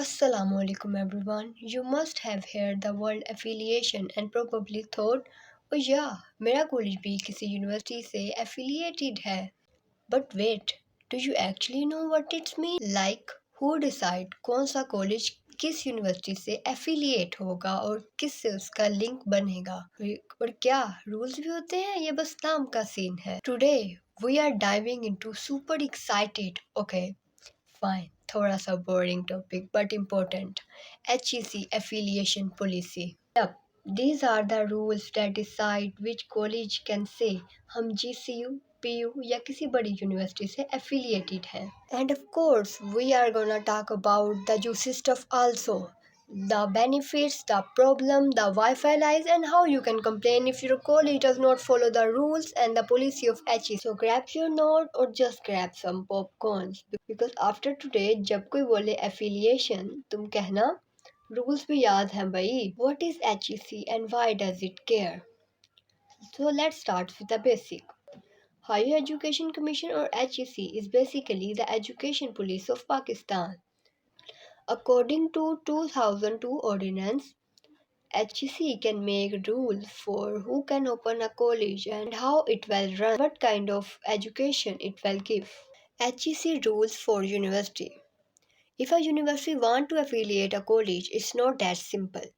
Assalamualaikum everyone. You must have heard the word affiliation and probably thought, oh yeah, मेरा college भी किसी university से affiliated है. But wait, do you actually know what it means? Like, who decide कौन सा college किस university से affiliate होगा और किससे उसका लिंक बनेगा? और क्या रूल्स भी होते हैं? ये बस नाम का सीन है. Today we are diving into super excited. Okay, fine, थोड़ा सा boring topic but important. HEC affiliation policy. Yep, these are the rules that decide which college can say हम GCU, PU या किसी बड़ी यूनिवर्सिटी से affiliated हैं. And of course, we are gonna talk about the juicy stuff also. The benefits, the problem, the Wi-Fi lies, and how you can complain if your college does not follow the rules and the policy of HE. So grab your note or just grab some popcorns. Because after today, जब कोई बोले affiliation, तुम कहना rules भी याद हैं भाई. What is HEC and why does it care? So let's start with the basic. Higher Education Commission or HEC is basically the education police of Pakistan. According to 2002 ordinance, HEC can make rules for who can open a college and how it will run, what kind of education it will give. HEC rules for university. If a university want to affiliate a college, it's not that simple.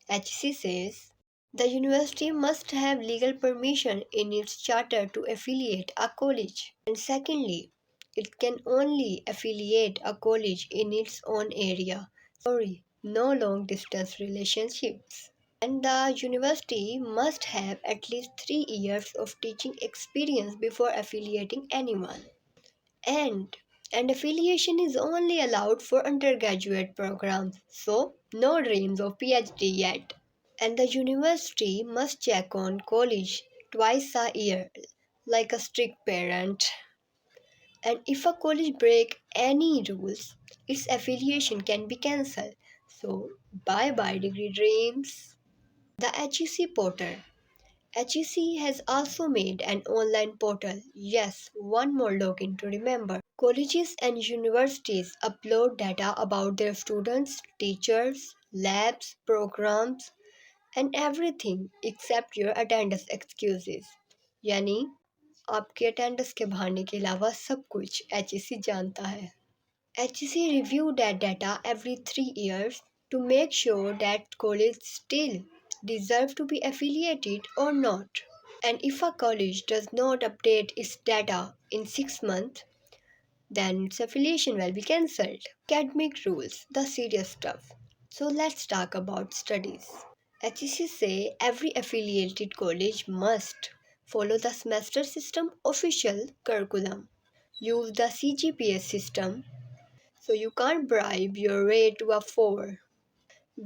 HEC says the university must have legal permission in its charter to affiliate a college. And secondly, it can only affiliate a college in its own area. Sorry, no long distance relationships. And the university must have at least 3 years of teaching experience before affiliating anyone. And affiliation is only allowed for undergraduate programs, so no dreams of PhD yet. And the university must check on college twice a year, like a strict parent. And if a college break any rules, its affiliation can be cancelled. So bye bye degree dreams. The HEC portal. HEC has also made an online portal. Yes, one more login to remember. Colleges and universities upload data about their students, teachers, labs, programs, and everything except your attendance excuses. यानी आपके attendance के बहाने के अलावा सब कुछ HEC जानता है. HEC review that data every 3 years to make sure that college still deserve to be affiliated or not. And if a college does not update its data in 6 months, then its affiliation will be cancelled. Academic rules, the serious stuff. So let's talk about studies. HEC say every affiliated college must follow the semester system official curriculum, use the CGPS system, so you can't bribe your way to a 4,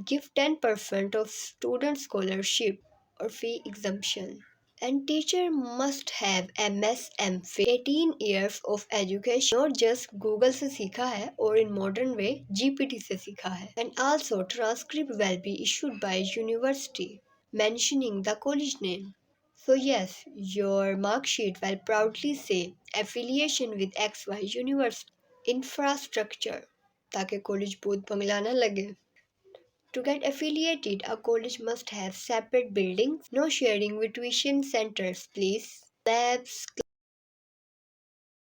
give 10% of student scholarship or fee exemption. And teacher must have MS MPhil, 18 years of education, not just Google से सीखा है or in modern way GPT से सीखा है. And also transcript will be issued by university mentioning the college name. So yes, your mark sheet will proudly say affiliation with XY university. Infrastructure ताकि college बहुत बंगला ना लगे. To get affiliated, a college must have separate buildings, no sharing with tuition centers, please. Labs,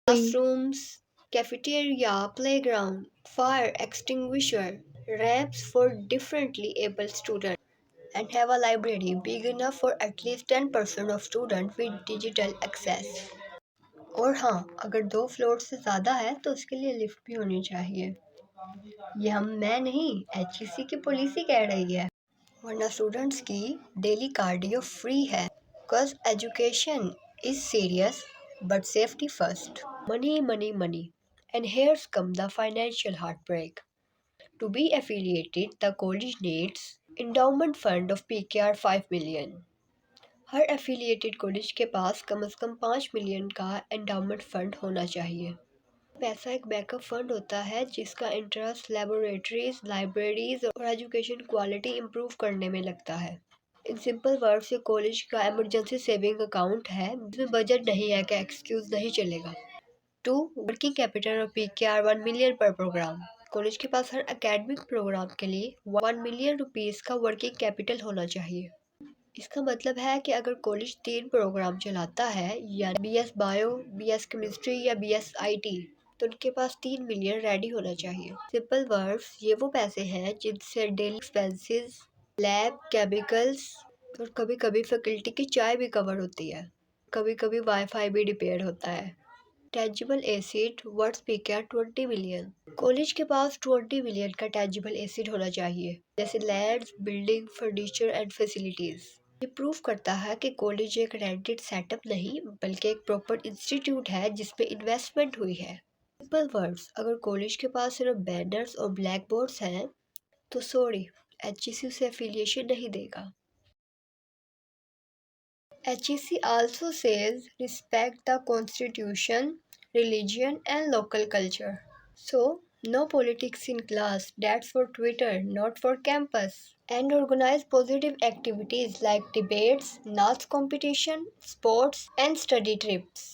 classrooms, cafeteria, playground, fire extinguisher, ramps for differently able students, and have a library big enough for at least 10% of students with digital access. और हाँ, अगर 2 floor से ज़्यादा है तो उसके लिए lift भी होनी चाहिए. ये मैं नहीं, HEC की पॉलिसी कह रही है. वरना स्टूडेंट्स की डेली कार्डियो फ्री है. Because education is serious but safety first. Money money money. And here's come the financial heartbreak. To be affiliated, the college needs endowment fund of PKR 5 million. Her affiliated college के पास कम से कम 5 million का endowment fund होना चाहिए. पैसा एक backup fund होता है जिसका इंटरेस्ट लेबोरेटरीज, लाइब्रेरीज और एजुकेशन क्वालिटी इंप्रूव करने में लगता है. इन सिंपल वर्ड्स ये कॉलेज का इमरजेंसी सेविंग अकाउंट है जिसमें बजट नहीं है कि एक्सक्यूज नहीं चलेगा. 2. वर्किंग कैपिटल और PKR 1 मिलियन पर प्रोग्राम. कॉलेज के पास हर एकेडमिक प्रोग्राम के लिए 1 मिलियन रुपीस का वर्किंग कैपिटल होना चाहिए। इसका मतलब है कि अगर कॉलेज 3 प्रोग्राम चलाता है या BS बायो, BS केमिस्ट्री या BS IT, तो उनके पास 3 मिलियन रेडी होना चाहिए। सिंपल वर्ड्स, ये वो पैसे हैं जिनसे डेली एक्सपेंसेस, लैब, केमिकल्स और कभी कभी फैकल्टी की चाय भी कवर होती है। कभी कभी वाईफाई भी रिपेयर होता है। टेंजिबल एसिड वर्थ भी क्या 20 मिलियन। कॉलेज के पास 20 मिलियन का टेंजिबल एसिड होना चाहिए, जैसे labs, building, furniture and facilities. ये प्रूव करता है कि कॉलेज एक रेंटेड सेटअप नहीं बल्कि एक प्रॉपर इंस्टीट्यूट है जिसमें इन्वेस्टमेंट हुई है। सिंपल वर्ड्स, अगर कॉलेज के पास सिर्फ बैनर्स और ब्लैक बोर्ड्स हैं तो सॉरी, HEC से एफिलिएशन नहीं देगा। HEC also says respect the constitution, religion and local culture. So, no politics in class, that's for Twitter, not for campus. And organize positive activities like debates, maths competition, sports and study trips.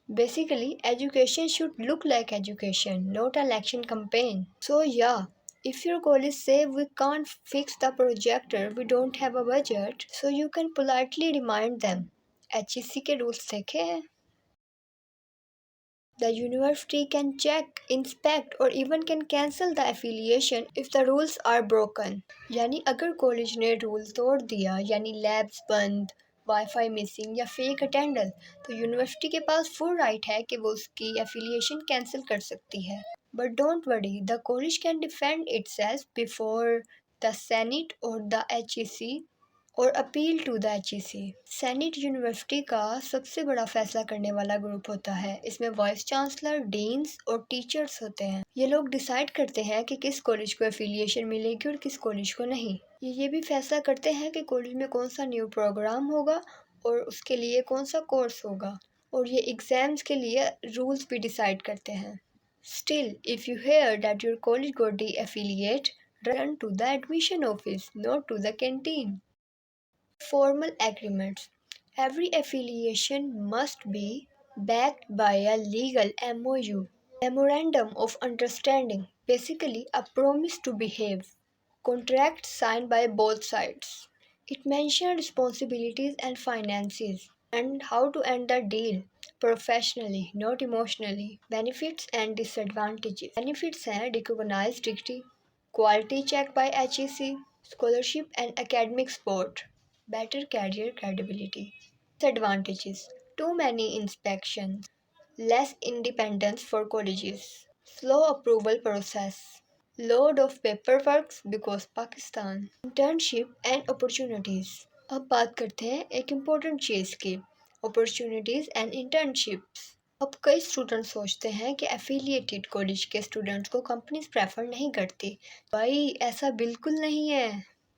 Basically, education should look like education, not an election campaign. So yeah, if your college say we can't fix the projector, we don't have a budget, so you can politely remind them. HEC के rules देखे हैं? The university can check, inspect or even can cancel the affiliation if the rules are broken. यानी अगर college ने rule तोड़ दिया, यानी labs बंद, वाईफाई मिसिंग या फेक अटेंडेंस, तो यूनिवर्सिटी के पास फुल राइट है कि वो उसकी एफिलिएशन कैंसिल कर सकती है। But don't worry, the college can defend itself before the senate और द HEC और appeal to the HEC। Senate university का सबसे बड़ा फैसला करने वाला ग्रुप होता है। इसमें वाइस चांसलर, डीन्स और टीचर्स होते हैं। ये लोग डिसाइड करते हैं कि किस कॉलेज को एफिलिएशन मिलेगी और किस कॉलेज को नहीं। ये भी फैसला करते हैं कि कॉलेज में कौन सा न्यू प्रोग्राम होगा और उसके लिए कौन सा कोर्स होगा, और ये एग्जाम्स के लिए रूल्स भी डिसाइड करते हैं। Still, if you hear that your college got de-affiliate, run to the admission office, not to the canteen. Formal agreements. Every affiliation must be backed by a legal MOU, Memorandum of Understanding, basically a promise to behave. Contract signed by both sides. It mentions responsibilities and finances and how to end the deal professionally, not emotionally. Benefits and disadvantages. Benefits हैं recognized degree, quality check by HEC, scholarship and academic support, better career credibility. Disadvantages: too many inspections, less independence for colleges, slow approval process, load of paperwork because Pakistan. Internship and opportunities. अब बात करते हैं एक important चीज़ की, opportunities and internships. अब कई student सोचते हैं कि एफिलिएटेड कॉलेज के स्टूडेंट्स को कंपनीज प्रेफर नहीं करती। भाई ऐसा बिल्कुल नहीं है।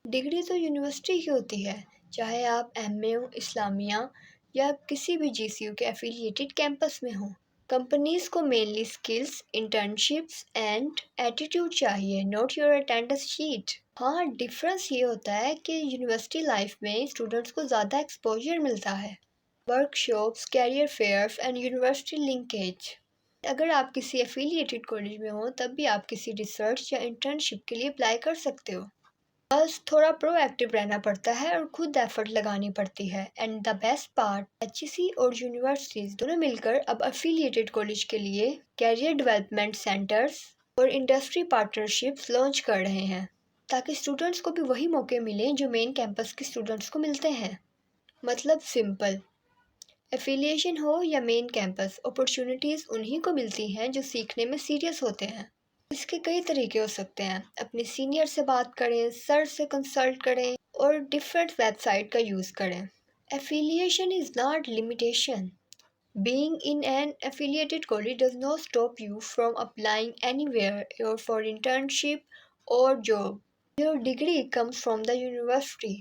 डिग्री तो यूनिवर्सिटी की होती है, चाहे आप MA इस्लामिया या किसी भी GCU के एफिलिएटेड कैंपस में हो। कंपनीज को mainly skills, internships and attitude चाहिए, नॉट योर अटेंडेंस शीट। हाँ, डिफरेंस ये होता है कि यूनिवर्सिटी लाइफ में स्टूडेंट्स को ज़्यादा एक्सपोजर मिलता है, workshops, career fairs and university linkage. अगर आप किसी एफिलिएटेड कॉलेज में हो तब भी आप किसी रिसर्च या इंटर्नशिप के लिए अप्लाई कर सकते हो। बस थोड़ा प्रोएक्टिव रहना पड़ता है और खुद एफर्ट लगानी पड़ती है। And the best part, HEC और यूनिवर्सिटीज दोनों मिलकर अब एफिलिएटेड कॉलेज के लिए कैरियर डेवलपमेंट सेंटर्स और इंडस्ट्री पार्टनरशिप्स लॉन्च कर रहे हैं, ताकि स्टूडेंट्स को भी वही मौके मिलें जो मेन कैंपस के स्टूडेंट्स को मिलते हैं। मतलब सिंपल, एफिलिएशन हो या मेन कैंपस, अपॉर्चुनिटीज़ उन्हीं को मिलती हैं जो सीखने में सीरियस होते हैं। इसके कई तरीके हो सकते हैं। अपने सीनियर से बात करें, सर से कंसल्ट करें और डिफरेंट वेबसाइट का यूज़ करें। Affiliation is not limitation. Being in an affiliated college does not stop you from applying anywhere or for internship or job. Your degree comes from the university,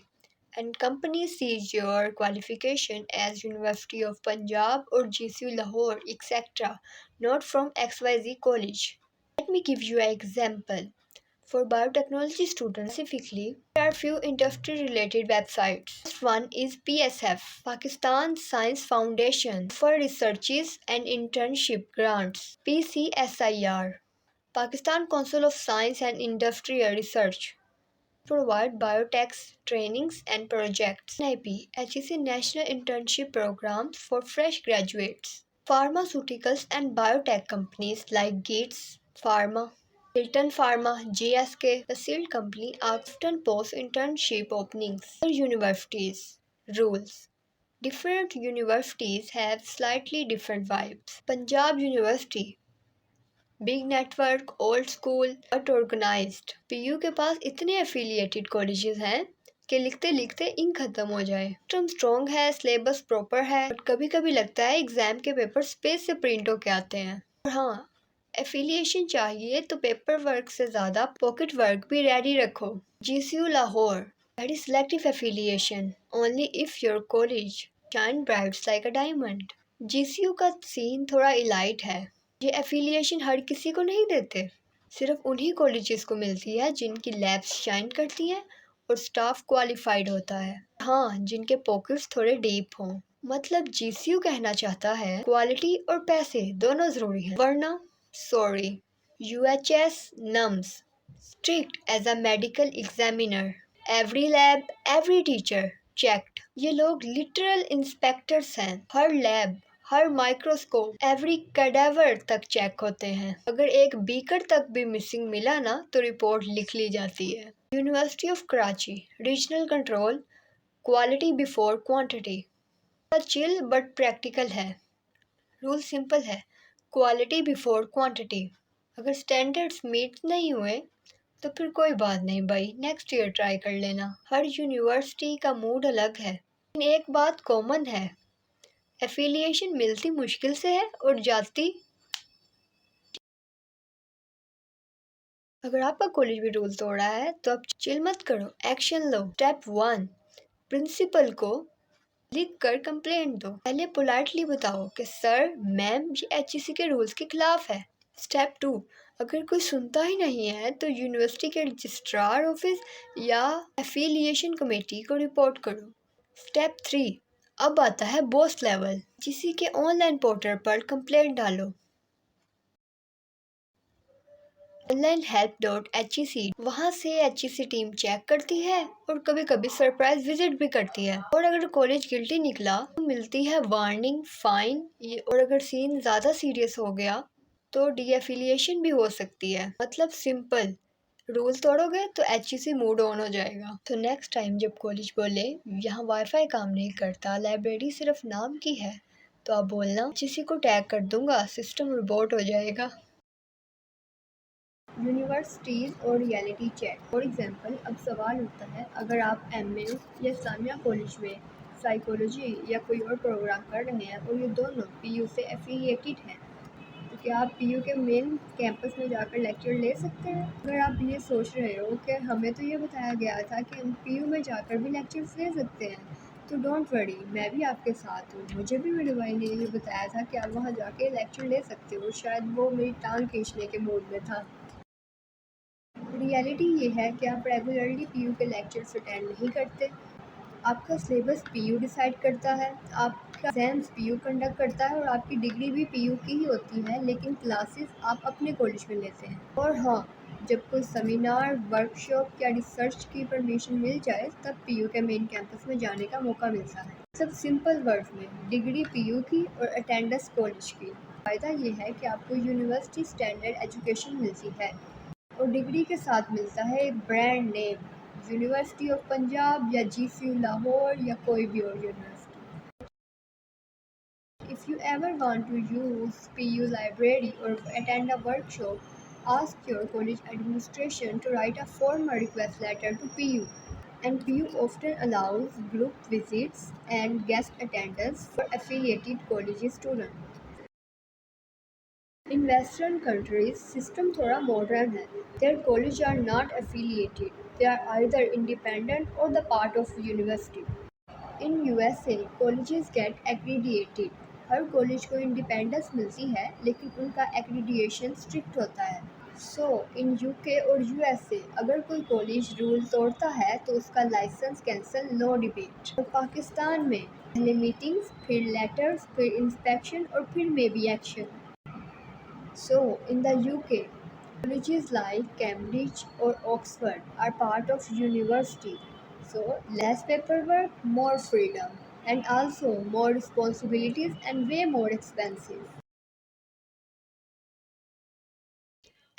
and company sees your qualification as University of Punjab or GCU Lahore, etc., not from XYZ college. Let me give you an example. For biotechnology students specifically, there are few industry-related websites. First one is PSF, Pakistan Science Foundation, for researches and internship grants. PCSIR, Pakistan Council of Science and Industrial Research provide biotech trainings and projects. NIP, HEC National Internship Programs for fresh graduates. Pharmaceuticals and biotech companies like Gates Pharma, Hilton Pharma, GSK, the sealed company often post internship openings. Other universities. Rules. Different universities have slightly different vibes. Punjab University, big network, old school but organized. PU के पास इतने affiliated colleges हैं कि लिखते लिखते ink खत्म हो जाए। सिस्टम स्ट्रॉन्ग है, सिलेबस प्रॉपर है, बट कभी कभी लगता है एग्जाम के पेपर स्पेस से प्रिंट होके आते हैं। और हाँ, एफिलिएशन चाहिए तो पेपर वर्क से ज़्यादा पॉकेट वर्क भी रेडी रखो। GCU Lahore, that is selective affiliation only if your college shine brides like a diamond. GCU का सीन थोड़ा इलाइट है। ये एफिलिएशन हर किसी को नहीं देते, सिर्फ उन्हीं कॉलेजेस को मिलती है जिनकी लैब्स शाइन करती हैं और स्टाफ क्वालिफाइड होता है। हाँ, जिनके पॉकेट्स थोड़े डीप हों। मतलब GCU कहना चाहता है क्वालिटी और पैसे दोनों जरूरी हैं, वरना sorry. UHS nums, strict as a medical examiner, every lab, every teacher checked। ये लोग लिटरल इंस्पेक्टर्स हैं, हर लैब, हर माइक्रोस्कोप, एवरी कैडेवर तक चेक होते हैं। अगर एक बीकर तक भी मिसिंग मिला ना तो रिपोर्ट लिख ली जाती है। University of Karachi, regional control, quality before quantity. Chill but practical है। रूल सिंपल है, क्वालिटी बिफोर क्वांटिटी। अगर स्टैंडर्ड्स मीट नहीं हुए तो फिर कोई बात नहीं भाई, नेक्स्ट ईयर ट्राई कर लेना। हर यूनिवर्सिटी का मूड अलग है, लेकिन एक बात कॉमन है, एफिलिएशन मिलती मुश्किल से है और जाती। अगर आपका कॉलेज भी रूल तोड़ा है तो अब चिल मत करो, एक्शन लो। स्टेप 1, प्रिंसिपल को लिख कर कंप्लेंट दो। पहले पोलाइटली बताओ कि सर मैम ये HEC के रूल्स के खिलाफ है। स्टेप 2, अगर कोई सुनता ही नहीं है तो यूनिवर्सिटी के रजिस्ट्रार ऑफिस या एफिलिएशन कमेटी को रिपोर्ट करो। स्टेप 3, अब आता है बॉस लेवल। किसी के ऑनलाइन पोर्टल पर कंप्लेंट डालो। online.help.hec, वहाँ से HEC टीम चेक करती है और कभी कभी सरप्राइज विजिट भी करती है। और अगर कॉलेज गिल्टी निकला तो मिलती है वार्निंग, फाइन, और अगर सीन ज़्यादा सीरियस हो गया तो डीएफिलिएशन भी हो सकती है। मतलब सिंपल, रूल तोड़ोगे तो HEC मूड ऑन हो जाएगा। तो नेक्स्ट टाइम जब कॉलेज बोले यहाँ वाईफाई काम नहीं करता, लाइब्रेरी सिर्फ नाम की है, तो आप बोलना HEC को टैग कर दूंगा, सिस्टम रिपोर्ट हो जाएगा। यूनिवर्सिटीज़ और रियलिटी चेक। फॉर एग्जांपल, अब सवाल उठता है, अगर आप MA या इस्लामिया कॉलेज में साइकोलॉजी या कोई और प्रोग्राम कर रहे हैं और ये दोनों PU से एफिलिएटेड हैं, तो क्या आप PU के मेन कैंपस में जाकर लेक्चर ले सकते हैं? अगर आप ये सोच रहे हो कि हमें तो ये बताया गया था कि हम PU में जाकर भी लेक्चर्स ले सकते हैं, तो डोंट वरी, मैं भी आपके साथ हूँ। मुझे भी मेरे भाई ने ये बताया था कि आप वहाँ जाके लेक्चर ले सकते हो, शायद वो मेरी टांग खींचने के मूड में था। रियलिटी ये है कि आप रेगुलरली PU के लेक्चर्स अटेंड नहीं करते। आपका सिलेबस PU डिसाइड करता है, आपका एग्जाम्स PU कंडक्ट करता है और आपकी डिग्री भी PU की ही होती है, लेकिन क्लासेस आप अपने कॉलेज में लेते हैं। और हाँ, जब कोई सेमिनार, वर्कशॉप या रिसर्च की परमिशन मिल जाए तब PU के मेन कैंपस में जाने का मौका मिलता है। सब सिंपल वर्ड्स में, डिग्री PU की और अटेंडेंस कॉलेज की। फ़ायदा ये है कि आपको यूनिवर्सिटी स्टैंडर्ड एजुकेशन मिलती है और डिग्री के साथ मिलता है एक brand name, university of Punjab या GCU लाहौर या कोई भी और university. If you ever want to use PU library or attend a workshop, ask your college administration to write a formal request letter to PU. And PU often allows group visits and guest attendance for affiliated college students. In Western countries, system थोड़ा modern है. Their colleges are not affiliated. They are either independent or the part of university. In USA, colleges get accredited. Her college को independence मिलती है, लेकिन उनका accreditation strict होता है। सो इन UK और USA, अगर कोई कॉलेज रूल तोड़ता है तो उसका लाइसेंस कैंसिल, नो डिबेट। और पाकिस्तान में पहले मीटिंग्स, फिर लेटर्स, फिर इंस्पेक्शन और फिर may be action. So, in the UK, Colleges like Cambridge or Oxford are part of university, so less paperwork, more freedom, and also more responsibilities and way more expensive.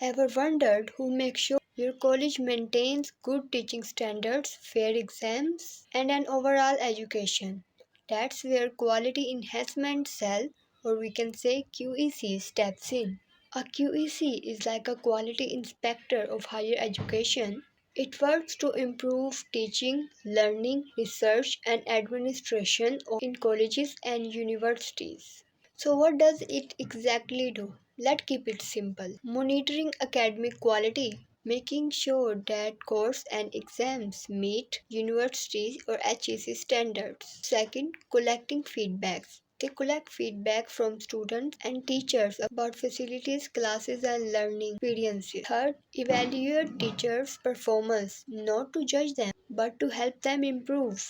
Ever wondered who makes sure your college maintains good teaching standards, fair exams, and an overall education? That's where Quality Enhancement Cell, or we can say QEC, steps in. A QEC is like a quality inspector of higher education. It works to improve teaching, learning, research, and administration in colleges and universities. So, what does it exactly do? Let's keep it simple. Monitoring academic quality, making sure that course and exams meet university or HEC standards. Second, collecting feedbacks. They collect feedback from students and teachers about facilities, classes, and learning experiences. Third, evaluate teachers' performance, not to judge them, but to help them improve.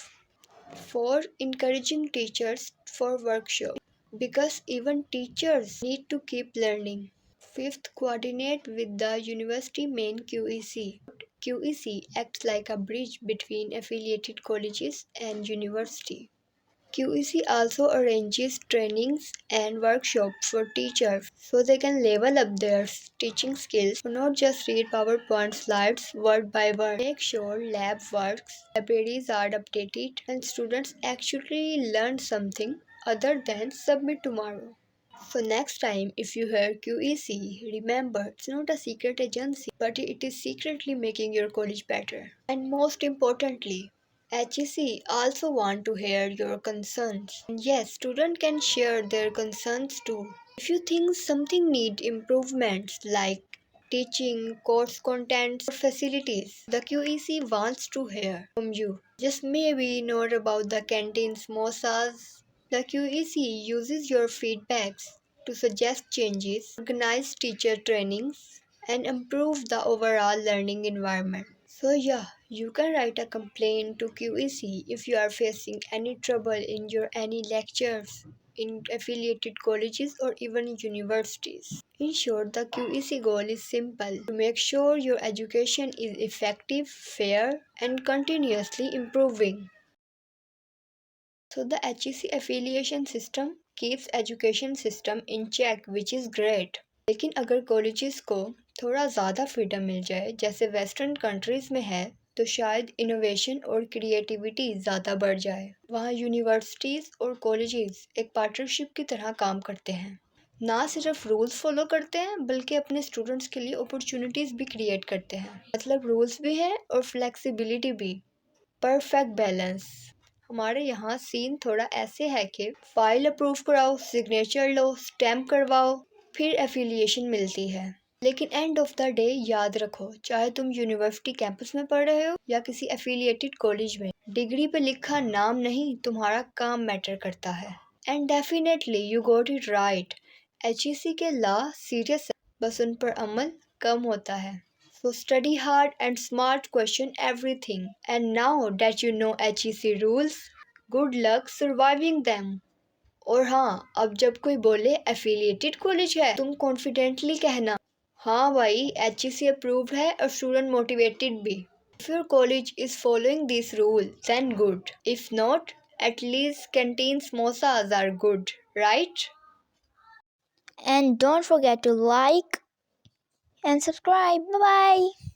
Four, encouraging teachers for workshops because even teachers need to keep learning. Fifth, coordinate with the university main QEC. QEC acts like a bridge between affiliated colleges and university. QEC also arranges trainings and workshops for teachers so they can level up their teaching skills, not just read PowerPoint slides word by word. Make sure lab works, libraries are updated, and students actually learn something other than submit tomorrow. So next time if you hear QEC, remember it's not a secret agency, but it is secretly making your college better. And most importantly, HEC also want to hear your concerns. And yes, students can share their concerns too. If you think something need improvements like teaching, course contents, or facilities, the QEC wants to hear from you. Just maybe not about the canteen samosas. The QEC uses your feedbacks to suggest changes, organize teacher trainings, and improve the overall learning environment. So yeah, you can write a complaint to QEC if you are facing any trouble in your any lectures in affiliated colleges or even universities. In short, the QEC goal is simple to make sure your education is effective, fair, and continuously improving. So the HEC affiliation system keeps education system in check, which is great. लेकिन अगर colleges को थोड़ा ज़्यादा freedom मिल जाए जैसे western countries में है तो शायद इनोवेशन और क्रिएटिविटी ज़्यादा बढ़ जाए। वहाँ यूनिवर्सिटीज़ और कॉलेजेस एक पार्टनरशिप की तरह काम करते हैं, ना सिर्फ रूल्स फॉलो करते हैं बल्कि अपने स्टूडेंट्स के लिए अपॉर्चुनिटीज़ भी क्रिएट करते हैं। मतलब रूल्स भी हैं और फ्लेक्सिबिलिटी भी, परफेक्ट बैलेंस। हमारे यहाँ सीन थोड़ा ऐसे है कि फाइल अप्रूव कराओ, सिग्नेचर लो, स्टैम्प करवाओ, फिर एफिलिएशन मिलती है। लेकिन एंड ऑफ द डे याद रखो, चाहे तुम यूनिवर्सिटी कैंपस में पढ़ रहे हो या किसी एफिलिएटेड कॉलेज में, डिग्री पे लिखा नाम नहीं, तुम्हारा काम मैटर करता है। And definitely you got it right, HEC के लॉ सीरियस है, बस उन पर अमल कम होता है। So study hard and smart, question everything. And now that you know HEC rules, good luck surviving them. और हाँ, अब जब कोई बोले एफिलिएटेड कॉलेज है, तुम कॉन्फिडेंटली कहना, हाँ भाई HEC अप्रूव्ड है और स्टूडेंट मोटिवेटेड भी। If your college is following this rule, then good. If not, at least canteen samosas are good, right? And don't forget to like and subscribe. Bye bye.